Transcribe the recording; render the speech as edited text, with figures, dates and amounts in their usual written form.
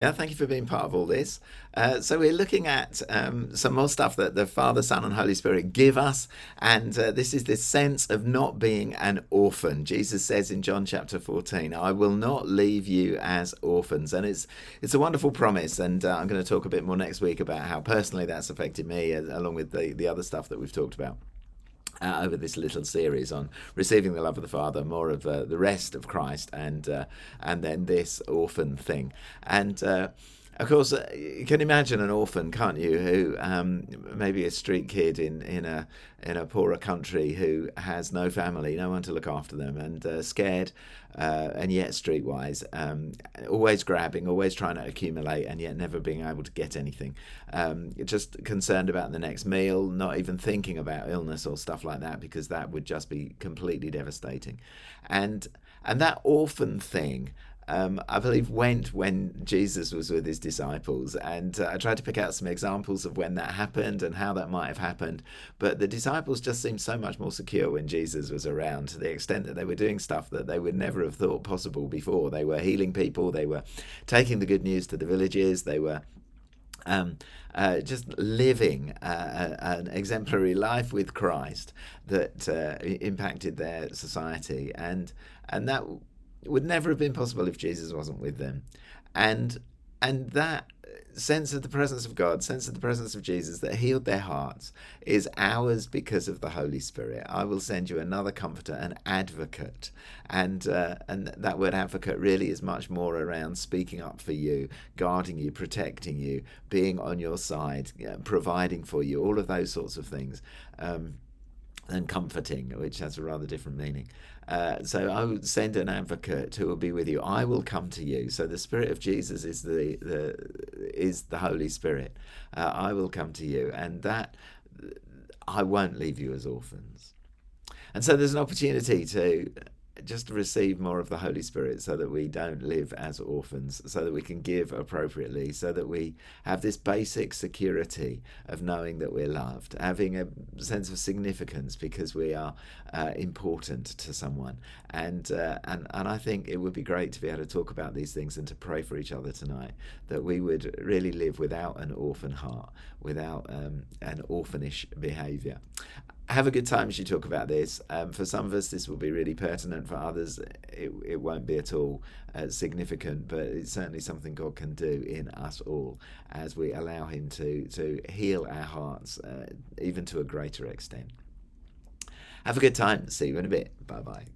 Yeah, thank you for being part of all this. So we're looking at some more stuff that the Father, Son, and Holy Spirit give us, and this is this sense of not being an orphan. Jesus says in John chapter 14, "I will not leave you as orphans," and it's a wonderful promise. And I'm going to talk a bit more next week about how personally that's affected me, along with the other stuff that we've talked about over this little series on receiving the love of the Father, more of the rest of Christ, and then this orphan thing. And of course, you can imagine an orphan, can't you? Who maybe a street kid in a poorer country who has no family, no one to look after them, and scared, and yet streetwise, always grabbing, always trying to accumulate, and yet never being able to get anything. Just concerned about the next meal, not even thinking about illness or stuff like that, because that would just be completely devastating. And that orphan thing, I believe, went when Jesus was with his disciples. And I tried to pick out some examples of when that happened and how that might have happened. But the disciples just seemed so much more secure when Jesus was around, to the extent that they were doing stuff that they would never have thought possible before. They were healing people. They were taking the good news to the villages. They were just living an exemplary life with Christ that impacted their society. And that would never have been possible if Jesus wasn't with them. And that sense of the presence of God, sense of the presence of Jesus that healed their hearts is ours because of the Holy Spirit. I will send you another comforter, an advocate. And that word advocate really is much more around speaking up for you, guarding you, protecting you, being on your side, providing for you, all of those sorts of things. And comforting, which has a rather different meaning. So I will send an advocate who will be with you. I will come to you. So the Spirit of Jesus is the Holy Spirit. I will come to you, and that I won't leave you as orphans. And so there's an opportunity to just receive more of the Holy Spirit, so that we don't live as orphans, so that we can give appropriately, so that we have this basic security of knowing that we're loved, having a sense of significance because we are important to someone. And I think it would be great to be able to talk about these things and to pray for each other tonight, that we would really live without an orphan heart, without an orphanish behaviour. Have a good time as you talk about this. For some of us, this will be really pertinent. For others, it won't be at all significant, but it's certainly something God can do in us all as we allow him to heal our hearts, even to a greater extent. Have a good time. See you in a bit. Bye-bye.